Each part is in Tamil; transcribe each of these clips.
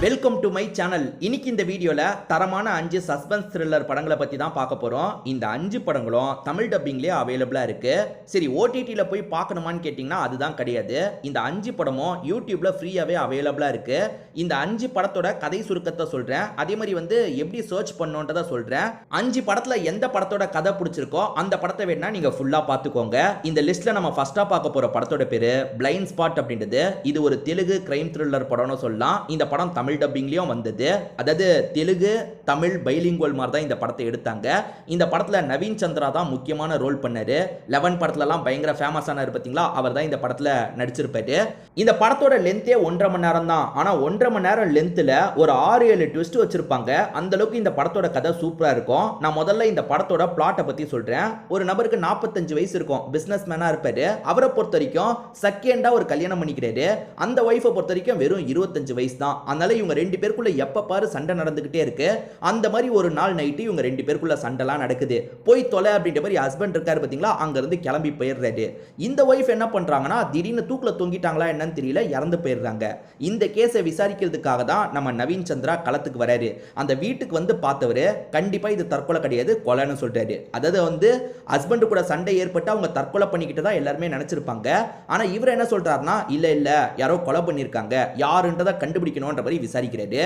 Welcome to my channel. இன்னைக்கு இந்த வீடியோல தரமான 5 சஸ்பென்ஸ் த்ரில்லர் படங்களை பத்தி தான் பார்க்க போறோம். இந்த 5 படங்களும் தமிழ் டப்பிங்லயே அவைலபிளா இருக்கு. சரி, ஓடிடில போய் பார்க்கணுமான்னு கேட்டிங்கன்னா அதுதான் கிடையாது. இந்த 5 படமும் யூடியூப்ல ஃப்ரீயாவே அவைலபிளா இருக்கு. இந்த 5 படத்தோட கதை சுருக்கத்தை சொல்றேன். அதே மாதிரி எப்படி சர்ச் பண்ணணும்ன்றத சொல்றேன். 5 படத்துல எந்த படத்தோட கதை பிடிச்சிருக்கோ அந்த படத்தை வேணா நீங்க ஃபுல்லா பார்த்துக்கோங்க. இந்த லிஸ்ட்ல நம்ம ஃபர்ஸ்டா பார்க்க போற படத்தோட பேரு பிளைண்ட் ஸ்பாட் அப்படின்றது. இது ஒரு தெலுங்கு கிரைம் த்ரில்லர் படம்னு சொல்லலாம். இந்த படம் தமிழ் டப்பிங்லயும் வந்தது. அதாவது தெலுங்கு தமிழ் பைலிங்குவல் மாதிரி தான் இந்த படத்தை எடுத்தாங்க. இந்த படத்துல நவீன் சந்திரா தான் முக்கியமான ரோல் பண்ணாரு. 11 படத்துல எல்லாம் பயங்கர ஃபேமஸ் ஆனாரு பாத்தீங்களா, அவர் தான் இந்த படத்துல நடிச்சிருப்பாரு. இந்த படத்தோட லென்த்தே 1.5 மணி நேரம் தான். ஆனா 1.5 மணி நேரம் லென்த்ல ஒரு 6-7 ட்விஸ்ட் வச்சிருப்பாங்க. அந்த அளவுக்கு இந்த படத்தோட கதை சூப்பரா இருக்கும். நான் முதல்ல இந்த படத்தோட பிளாட்டை பத்தி சொல்றேன். ஒரு நபருக்கு 45 வயசு இருக்கும், பிசினஸ் மேனா இருப்பாரு. அவரை பொறுத்த வரைக்கும் செகண்டா ஒரு கல்யாணம் பண்ணிக்கிறாரு. அந்த ஒய்ஃபை பொறுத்த வரைக்கும் வெறும் 25 வயசு தான். அதனால இவங்க 2 பேருக்குள்ள எப்ப பாரு சண்டை நடந்துகிட்டே இருக்கு. அந்த மாதிரி ஒரு நாள் நைட்டு இவங்க 2 பேருக்குள்ள சண்டைலாம் நடக்குது. போய் தொலை அப்படின்ற மாதிரி ஹஸ்பண்ட் இருக்காரு பாத்தீங்களா, அங்க இருந்து கிளம்பி போயிடுறாரு. இந்த ஒய்ஃப் என்ன பண்றாங்கன்னா திடீர்னு தூக்குல தொங்கிட்டாங்களா என்னன்னு தெரியல, இறந்து போயிடுறாங்க. இந்த கேஸை விசாரிக்கிறதுக்காக தான் நம்ம நவீன் சந்திரா களத்துக்கு வராரு. அந்த வீட்டுக்கு வந்து பார்த்தவரு கண்டிப்பா இது தற்கொலை கிடையாது, கொலைன்னு சொல்றாரு. அதாவது ஹஸ்பண்ட் கூட சண்டை ஏற்பட்டு அவங்க தற்கொலை பண்ணிக்கிட்டு தான் எல்லாருமே நினைச்சிருப்பாங்க. ஆனா இவர் என்ன சொல்றாருன்னா, இல்ல யாரோ கொலை பண்ணிருக்காங்க, யாருன்றதை கண்டுபிடிக்கணும்ன்ற மாதிரி விசாரிக்கிறாரு.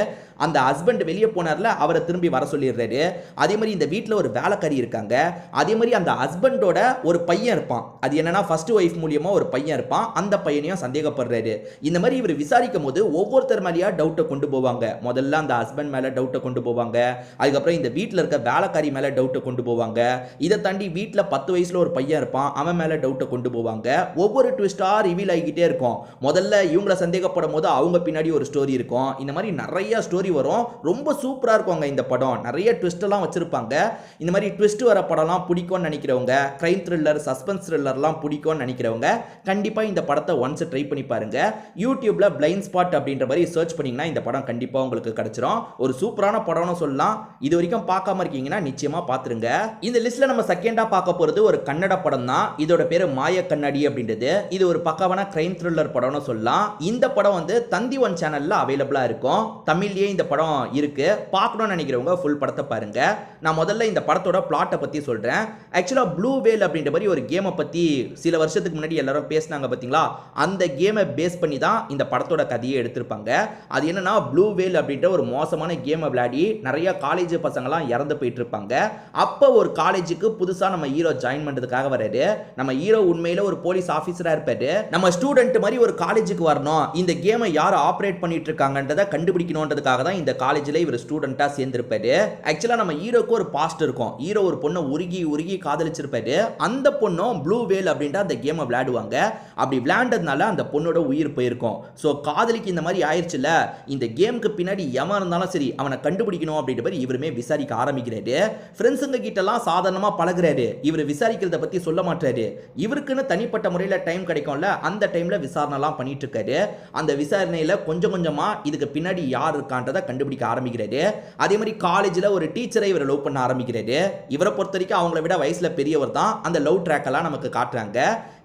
அந்த ஹஸ்பண்ட் வெளியே போனார்ல, அவரை திரும்பி வர சொல்லிடுறாரு. அதே மாதிரி இந்த வீட்டில் ஒரு வேலைக்காரி இருக்காங்க. அதே மாதிரி அந்த ஹஸ்பண்டோட ஒரு பையன் இருப்பான். அது என்னன்னா ஃபர்ஸ்ட் ஒய்ஃப் மூலியமா ஒரு பையன் இருப்பான். அந்த பையனையும் சந்தேகப்படுறாரு. இந்த மாதிரி இவர் விசாரிக்கும் போது ஒவ்வொருத்தர் மேலேயா டவுட்டை கொண்டு போவாங்க. முதல்ல அந்த ஹஸ்பண்ட் மேல டவுட்டை கொண்டு போவாங்க. அதுக்கப்புறம் இந்த வீட்டில் இருக்க வேலைக்காரி மேல டவுட்டை கொண்டு போவாங்க. இதை தாண்டி வீட்டில் 10 வயசுல ஒரு பையன் இருப்பான், அவன் மேல டவுட்டை கொண்டு போவாங்க. ஒவ்வொரு ட்விஸ்டா ரிவீல் ஆகிக்கிட்டே இருக்கும். முதல்ல இவங்களை சந்தேகப்படும் போது அவங்க பின்னாடி ஒரு ஸ்டோரி இருக்கும். இந்த மாதிரி நிறைய ஸ்டோரி வரும். ரொம்ப சூப்பரா இருக்குங்க இந்த படம். நிறைய ட்விஸ்ட் எல்லாம் வச்சிருப்பாங்க. இந்த மாதிரி ட்விஸ்ட் வர படம்லாம் பிடிக்கும்னு நினைக்கிறவங்க, கிரைம் த்ரில்லர் சஸ்பென்ஸ் த்ரில்லர்லாம் பிடிக்கும்னு நினைக்கிறவங்க கண்டிப்பா இந்த படத்தை ஒன்ஸ் ட்ரை பண்ணி பாருங்க. யூடியூப்ல பிளைண்ட் ஸ்பாட் அப்படின்ற மாதிரி சர்ச் பண்ணீங்கன்னா இந்த படம் கண்டிப்பா உங்களுக்கு கிடைச்சிரும். ஒரு சூப்பரான படம்னு சொல்லலாம். இது வரைக்கும் பார்க்காம இருக்கீங்கன்னா நிச்சயமா பாத்துருங்க. இந்த லிஸ்ட்ல நம்ம செகண்டா பார்க்க போறது ஒரு கன்னட படம் தான். இதோட பேரு மாய கண்ணாடி அப்படின்றது. இது ஒரு பக்காவான கிரைம் த்ரில்லர் படம்னு சொல்லலாம். இந்த படம் தந்தி ஒன் சேனல்ல அவைலபிளா இருக்கும். தமிழ்லயே இந்த படம் இருக்கு. பார்க்கணும்னு நினைக்கிறவங்க ஃபுல் படத்தை பாருங்க. நான் முதல்ல இந்த படத்தோட பிளாட்டை பத்தி சொல்றேன். ஆக்சுவலா ப்ளூ வேல் அப்படின்ற மாதிரி ஒரு கேமை பத்தி சில வருஷத்துக்கு முன்னாடி எல்லாரும் பேசினாங்க பாத்தீங்களா, அந்த கேமை பேஸ் பண்ணி தான் இந்த படத்தோட கதையை எடுத்திருப்பாங்க. அது என்னன்னா, ப்ளூ வேல் அப்படின்ற ஒரு மோசமான கேமை விளையாடி நிறைய காலேஜ் பசங்கலாம் இறந்து போயிட்டு இருப்பாங்க. அப்போ ஒரு காலேஜுக்கு புதுசா நம்ம ஹீரோ ஜாயின் பண்றதுக்காக வராரு. நம்ம ஹீரோ உண்மையில ஒரு போலீஸ் ஆபீசரா இருப்பாரு. நம்ம ஸ்டூடெண்ட் மாதிரி ஒரு காலேஜுக்கு வரணும், இந்த கேமை யார் ஆபரேட் பண்ணிட்டு இருக்காங்கன்றத கண்டுபிடிக்கணும்ன்றதுக்காக தான் இந்த காலேஜ்ல இவர் ஸ்டூடெண்டா சேர்ந்திருப்பாரு. ஆக்சுவலா நம்ம ஹீரோக்கு ஒரு பாஸ்ட் இருக்கும். ஹீரோ ஒரு பொண்ணை உருகி காதலிச்சிருப்பாரு. அந்த பொண்ணும் ப்ளூ வேல் அப்படின்ற அந்த கேமை விளையாடுவாங்க. அப்படி விளையாண்டதுனால அந்த பொண்ணோட உயிர் போயிருக்கும். ஸோ காதலிக்கு இந்த மாதிரி ஆயிடுச்சுல, இந்த கேமுக்கு பின்னாடி எவன் இருந்தாலும் சரி அவனை கண்டுபிடிக்கணும் அப்படின்ற மாதிரி இவருமே விசாரிக்க ஆரம்பிக்கிறாரு. ஃப்ரெண்ட்ஸுங்க கிட்ட எல்லாம் சாதாரணமா பழகுறாரு. இவர் விசாரிக்கிறத பத்தி சொல்ல மாட்டாரு. இவருக்குன்னு தனிப்பட்ட முறையில் டைம் கிடைக்கும்ல, அந்த டைம்ல விசாரணைலாம் பண்ணிட்டு இருக்காரு. அந்த விசாரணையில கொஞ்சம் கொஞ்சமா இதுக்கு பின்னாடி யார் இருக்கான்றதை கண்டுபிடிக்க ஆரம்பிக்கிறாரு. அதே மாதிரி காலேஜ்ல ஒரு டீச்சரை இவர் லவ் பண்ண ஆரம்பிக்கிறாரு. இவரை பொறுத்த வரைக்கும் அவங்கள விட வயசுல பெரியவர் தான். அந்த லவ் ட்ராக் எல்லாம் நமக்கு காட்டுறாங்க.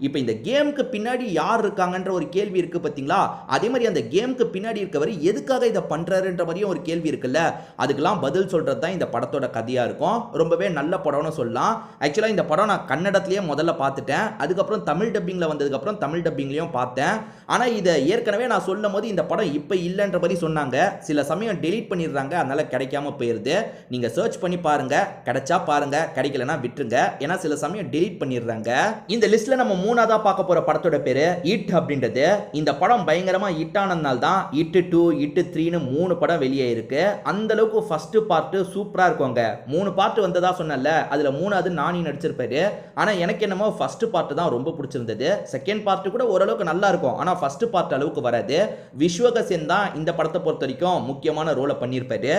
இப்போ இந்த கேமுக்கு பின்னாடி யார் இருக்காங்கன்ற ஒரு கேள்வி இருக்கு பாத்தீங்களா, அதே மாதிரி அந்த கேமுக்கு பின்னாடி இருக்கவர் எதுக்காக இதை பண்றாருன்ற மாதிரியும் ஒரு கேள்வி இருக்குல்ல, அதுக்கெல்லாம் பதில் சொல்றது தான் இந்த படத்தோட கதையா இருக்கும். ரொம்பவே நல்ல படம்னு சொல்லலாம். ஆக்சுவலா இந்த படம் நான் கன்னடத்திலேயே முதல்ல பார்த்துட்டேன். அதுக்கப்புறம் தமிழ் டப்பிங்ல வந்ததுக்கு அப்புறம் தமிழ் டப்பிங்லயும் பார்த்தேன். ஆனா இதை ஏற்கனவே நான் சொல்லும் போது இந்த படம் இப்ப இல்லைன்ற மாதிரி சொன்னாங்க. சில சமயம் டெலீட் பண்ணிடுறாங்க, அதனால கிடைக்காம போயிருது. நீங்க சர்ச் பண்ணி பாருங்க, கிடைச்சா பாருங்க, கிடைக்கலனா விட்டுருங்க. ஏன்னா சில சமயம் டெலீட் பண்ணிடுறாங்க. இந்த லிஸ்ட்ல நம்ம மூணாவதா பார்க்க போற படத்தோட பேரு இட் அப்படின்றது. இந்த படம் பயங்கரமா ஹிட் ஆனதுனால தான் இட் 2 இட் 3ன்னு 3 படம் வெளியே இருக்கு. அந்த அளவுக்கு ஃபர்ஸ்ட் பார்ட் சூப்பரா இருக்குங்க. 3 பார்ட் வந்ததா சொன்னல, அதுல 3வது நானி நடிச்சிருப்பாரு. ஆனா எனக்கு என்னமோ ஃபர்ஸ்ட் பார்ட் தான் ரொம்ப பிடிச்சிருந்தது. செகண்ட் பார்ட் கூட ஓரளவுக்கு நல்லா இருக்கும், ஆனா ஃபர்ஸ்ட் பார்ட் அளவுக்கு வராது. விஸ்வகசேன் தான் இந்த படத்தை பொறுத்த வரைக்கும் முக்கியமான ரோலை பண்ணியிருப்பாரு.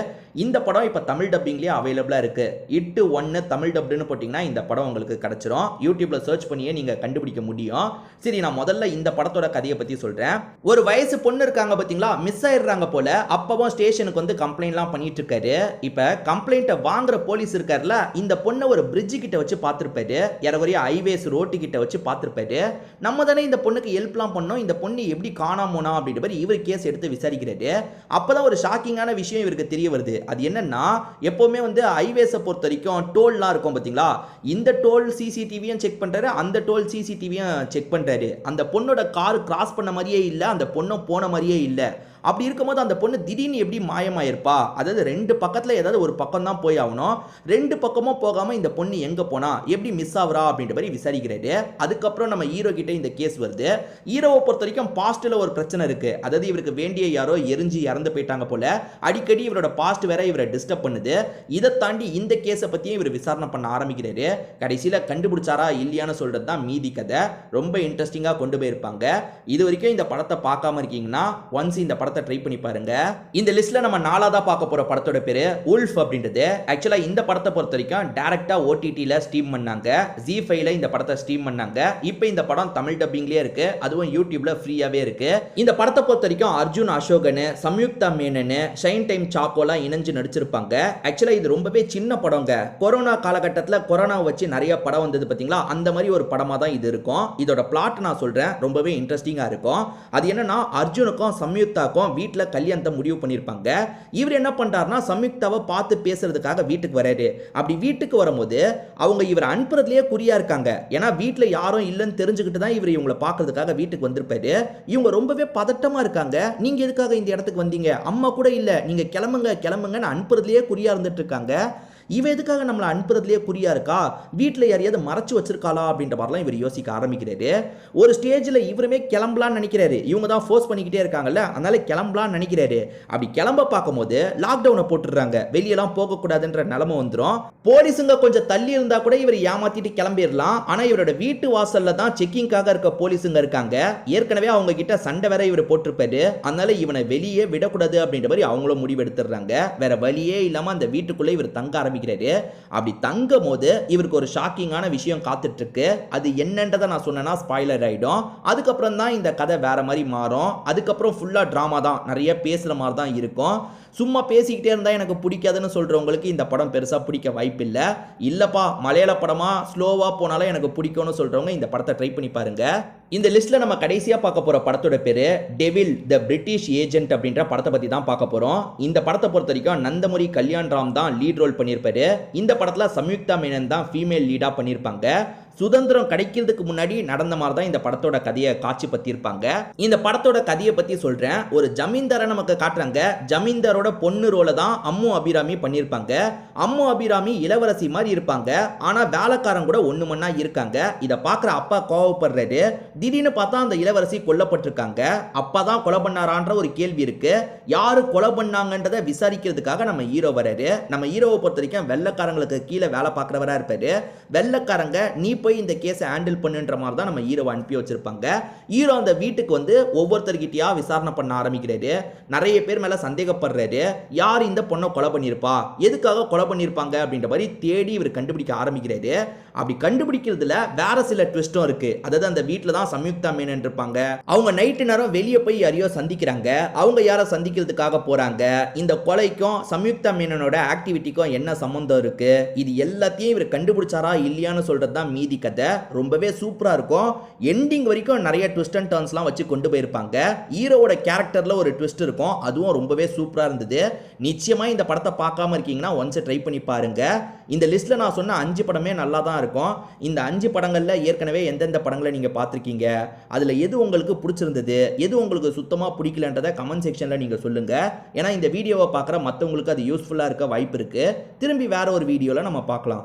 இந்த படம் இப்ப தமிழ் டப்பிங்லயே அவைலபிளா இருக்கு. இட் 1 தமிழ் டப்டுன்னு போட்டீங்கன்னா இந்த படம் உங்களுக்கு கிடைச்சிரும். யூடியூப்ல சர்ச் பண்ணியே நீங்க கண்டுபிடிக்க கண்டுபிடிக்க முடியும். சரி, நான் முதல்ல இந்த படத்தோட கதையை பத்தி சொல்றேன். ஒரு வயசு பொண்ணு இருக்காங்க பாத்தீங்களா, மிஸ் ஆயிடுறாங்க போல. அப்பவும் ஸ்டேஷனுக்கு வந்து கம்ப்ளைண்ட்லாம் பண்ணிட்டு இருக்காரு. இப்ப கம்ப்ளைண்ட்டை வாங்குற போலீஸ் இருக்காருல, இந்த பொண்ணை ஒரு பிரிட்ஜ் கிட்ட வச்சு பார்த்திருப்பாரு. ஏறக்குறைய ஹைவேஸ் ரோட்டு கிட்ட வச்சு பார்த்திருப்பாரு. நம்ம தானே இந்த பொண்ணுக்கு ஹெல்ப்லாம் பண்ணோம், இந்த பொண்ணு எப்படி காணாம போனா அப்படின்ற மாதிரி இவர் கேஸ் எடுத்து விசாரிக்கிறாரு. அப்பதான் ஒரு ஷாக்கிங்கான விஷயம் இவருக்கு தெரிய வருது. அது என்னன்னா, எப்பவுமே வந்து ஹைவேஸை பொறுத்த வரைக்கும் டோல்லாம் இருக்கும் பாத்தீங்களா, இந்த டோல் சிசிடிவியும் செக் பண்றாரு, அந்த டோல் சிசிடிவியும் செக் பண்றாரு. அந்த பொண்ணோட கார் கிராஸ் பண்ண மாதிரியே இல்ல, அந்த பொண்ணு போன மாதிரியே இல்ல. அப்படி இருக்கும்போது அந்த பொண்ணு திடீர்னு எப்படி மாயமாயிருப்பா? அதாவது ரெண்டு பக்கத்துல ஏதாவது ஒரு பக்கம் தான் போய் ஆகணும். ரெண்டு பக்கமும் போகாம இந்த பொண்ணு எங்க போனா, எப்படி மிஸ் ஆகுறா அப்படின்ற மாதிரி விசாரிக்கிறாரு. அதுக்கப்புறம் நம்ம ஹீரோ கிட்ட இந்த கேஸ் வருது. ஹீரோவை பொறுத்த வரைக்கும் பாஸ்ட்ல ஒரு பிரச்சனை இருக்கு. அதாவது இவருக்கு வேண்டிய யாரோ எரிஞ்சு இறந்து போயிட்டாங்க போல. அடிக்கடி இவரோட பாஸ்ட் வேற இவரை டிஸ்டர்ப் பண்ணுது. இதை தாண்டி இந்த கேஸை பத்தியும் இவர் விசாரணை பண்ண ஆரம்பிக்கிறாரு. கடைசியில கண்டுபிடிச்சாரா இல்லையான்னு சொல்றது தான் மீதி கதை. ரொம்ப இன்ட்ரெஸ்டிங்கா கொண்டு போயிருப்பாங்க. இது வரைக்கும் இந்த படத்தை பார்க்காம இருக்கீங்கன்னா ஒன்ஸ் இந்த படத்தை ட்ரை பண்ணி பாருங்க. இந்த லிஸ்ட்ல நம்ம நாலாவதா பார்க்க போற படத்தோட பேரு உல்ஃப் அப்படின்றது. ஆக்சுவலா இந்த படத்தை பொறுத்த வரைக்கும் டைரக்டா ஓடிடில ஸ்ட்ரீம் பண்ணாங்க. ஜி5ல இந்த படத்தை ஸ்ட்ரீம் பண்ணாங்க. இப்போ இந்த படம் தமிழ் டப்பிங்லயே இருக்கு. அதுவும் யூடியூப்ல ஃப்ரீயாவே இருக்கு. இந்த படத்தை பொறுத்த வரைக்கும் அர்ஜுன் அசோகன், சம்யுக்தா மேனன், ஷைன் டைம் சாக்கோலாம் இணைஞ்சு நடிச்சிருப்பாங்க. ஆக்சுவலா இது ரொம்பவே சின்ன படங்க. கொரோனா காலகட்டத்தில் கொரோனா வச்சு நிறைய படம் வந்தது பாத்தீங்களா, அந்த மாதிரி ஒரு படமா தான் இது இருக்கும். இதோட பிளாட் நான் சொல்றேன், ரொம்பவே இன்ட்ரெஸ்டிங்கா இருக்கும். அது என்னன்னா, அர்ஜுனுக்கும் சம்யுக்தாக்கும் வீட்டில் கல்யாணத்தை முடிவு பண்ணியிருப்பாங்க. இவர் என்ன பண்றாருன்னா, சம்யுக்தாவை பார்த்து பேசுறதுக்காக வீட்டுக்கு வராரு. அப்படி வீட்டுக்கு வரும்போது அவங்க இவர் அனுப்புறதுலயே குறியா இருக்காங்க. ஏன்னா வீட்டில் யாரும் இல்லைன்னு தெரிஞ்சுக்கிட்டு தான் இவர் இவங்களை பார்க்கறதுக்காக வீட்டுக்கு வந்திருப்பாரு. இவங்க ரொம்பவே பதட்டமா இருக்காங்க. நீங்க எதுக்காக இந்த இடத்துக்கு வந்தீங்க? அம்மா கூட இல்ல, நீங்க கிளம்புங்க கிளம்புங்கன்னு அனுப்புறதுலயே குறியா இருந்துட்டு இருக்காங்க. இவ எதுக்காக நம்மளை அனுப்புறதுலேயே குறியா இருக்கா? வீட்டில் யாரையாவது மறைச்சு வச்சிருக்காளா அப்படின்ற மாதிரிலாம் இவர் யோசிக்க ஆரம்பிக்கிறாரு. ஒரு ஸ்டேஜில் இவருமே கிளம்பலான்னு நினைக்கிறாரு. இவங்க தான் ஃபோர்ஸ் பண்ணிக்கிட்டே இருக்காங்கல்ல, அதனால கிளம்பலான்னு நினைக்கிறாரு. அப்படி கிளம்ப பார்க்கும்போது லாக்டவுனை போட்டுடுறாங்க. வெளியெல்லாம் போகக்கூடாதுன்ற நிலைமை வந்துடும். போலீஸுங்க கொஞ்சம் தள்ளி இருந்தா கூட இவர் ஏமாத்திட்டு கிளம்பிடலாம். ஆனால் இவரோட வீட்டு வாசல்ல தான் செக்கிங்காக இருக்க போலீஸுங்க இருக்காங்க. ஏற்கனவே அவங்க கிட்ட சண்டை வேற இவர் போட்டிருப்பாரு. அதனால இவனை வெளியே விடக்கூடாது அப்படின்ற மாதிரி அவங்களும் முடிவு எடுத்துடுறாங்க. வேற வழியே இல்லாம அந்த வீட்டுக்குள்ளே இவர் தங்க ஆரம்பிக்கிறாரு. அப்படி தங்கும் போது இவருக்கு ஒரு ஷாக்கிங்கான விஷயம் காத்துட்டு இருக்கு. அது என்னன்றதை நான் சொன்னேன்னா ஸ்பாயிலர் ஆயிடும். அதுக்கப்புறம் தான் இந்த கதை வேற மாதிரி மாறும். அதுக்கப்புறம் ஃபுல்லா டிராமா தான், நிறைய பேசுற மாதிரி தான் இருக்கும். சும்மா பேசிக்கிட்டே இருந்தா எனக்கு பிடிக்காதுன்னு சொல்றவங்களுக்கு இந்த படம் பெருசா பிடிக்க வாய்ப்பில்லை. இல்லப்பா மலையாள படமா ஸ்லோவா போனாலும் எனக்கு பிடிக்கும்னு சொல்றவங்க இந்த படத்தை ட்ரை பண்ணி பாருங்க. இந்த லிஸ்ட்ல நம்ம கடைசியா பார்க்க போற படத்தோட பேரு டெவில் தி பிரிட்டிஷ் ஏஜென்ட் அப்படின்ற படத்தை பத்தி தான் பார்க்க போறோம். இந்த படத்தை பொறுத்த வரைக்கும் நந்தமுரி கல்யாண் ராம் தான் லீட் ரோல் பண்ணியிருப்பாரு. இந்த படத்துல சம்யுக்தா மேனன் தான் ஃபீமேல் லீடா பண்ணியிருப்பாங்க. சுதந்திரம் கிடைக்கிறதுக்கு முன்னாடி நடந்த மாதிரி தான் இந்த படத்தோட கதையை காட்சி பத்திருப்பாங்க. இந்த படத்தோட கதையை பத்தி சொல்றேன். ஒரு ஜமீன்தாரை நமக்கு காட்டுறாங்க. ஜமீன்தாரோட பொண்ணு ரோல தான் அம்மு அபிராமி பண்ணியிருப்பாங்க. அம்மு அபிராமி இளவரசி மாதிரி இருப்பாங்க. ஆனா வேலைக்காரன் கூட ஒண்ணு மண்ணா இருக்காங்க. இதை பார்க்குற அப்பா கோவப்படுறாரு. திடீர்னு பார்த்தா அந்த இளவரசி கொல்லப்பட்டிருக்காங்க. அப்பா தான் கொலை பண்ணாரான்ற ஒரு கேள்வி இருக்கு. யாரு கொலை பண்ணாங்கன்றதை விசாரிக்கிறதுக்காக நம்ம ஹீரோ வராரு. நம்ம ஹீரோவை பொறுத்த வரைக்கும் வெள்ளைக்காரங்களுக்கு கீழே வேலை பார்க்குறவரா இருப்பாரு. வெள்ளைக்காரங்க நீ போய் இந்த கேஸை ஹேண்டில் பண்ணுன்ற மாதிரி தான் நம்ம ஹீரோவை அனுப்பி வச்சிருப்பாங்க. ஹீரோ அந்த வீட்டுக்கு வந்து ஒவ்வொருத்தர்கிட்டயா விசாரணை பண்ண ஆரம்பிக்கிறாரு. நிறைய பேர் மேல சந்தேகப்படுறாரு. யார் இந்த பொண்ணை கொலை பண்ணியிருப்பா, எதுக்காக கொலை பண்ணியிருப்பாங்க அப்படின்ற மாதிரி தேடி இவர் கண்டுபிடிக்க ஆரம்பிக்கிறாரு. அப்படி கண்டுபிடிக்கிறதுல வேற சில ட்விஸ்டும் இருக்கு. அதாவது அந்த வீட்டில் தான் சம்யுக்தா மேனன் இருப்பாங்க. அவங்க நைட்டு நேரம் வெளியே போய் யாரையோ சந்திக்கிறாங்க. அவங்க யாரை சந்திக்கிறதுக்காக போறாங்க. இந்த கொலைக்கும் சம்யுக்தா மேனனோட ஆக்டிவிட்டிக்கும் என்ன சம்பந்தம் இருக்கு, இது எல்லாத்தையும் இவர் கண்டுபிடிச்சாரா இல்லையான்னு சொல்றது தான் மீதி கதை. ரொம்பவே சூப்பரா இருக்கும். எண்டிங் வரைக்கும் நிறைய ட்விஸ்ட் அண்ட் டர்ன்ஸ்லாம் வச்சு கொண்டு போயிருப்பாங்க. ஹீரோவோட கேரக்டர்ல ஒரு ட்விஸ்ட் இருக்கும். அதுவும் ரொம்பவே சூப்பரா இருந்தது. நிச்சயமா இந்த படத்தை பார்க்காம இருக்கீங்கன்னா ஒன்ஸ் ட்ரை பண்ணி பாருங்க. இந்த லிஸ்ட்ல நான் சொன்ன 5 படமே நல்லா தான் இருக்கும். இந்த 5 படங்கள்ல ஏற்கனவே எந்தெந்த படங்களை நீங்க பார்த்திருக்கீங்க, அதுல எது உங்களுக்கு பிடிச்சிருந்தது, எது உங்களுக்கு சுத்தமா பிடிக்கலன்றதை கமெண்ட் செக்ஷன்ல நீங்க சொல்லுங்க. ஏன்னா இந்த வீடியோவை பார்க்குற மற்றவங்களுக்கு அது யூஸ்ஃபுல்லா இருக்க வாய்ப்பு இருக்கு. திரும்பி வேற ஒரு வீடியோல நம்ம பார்க்கலாம்.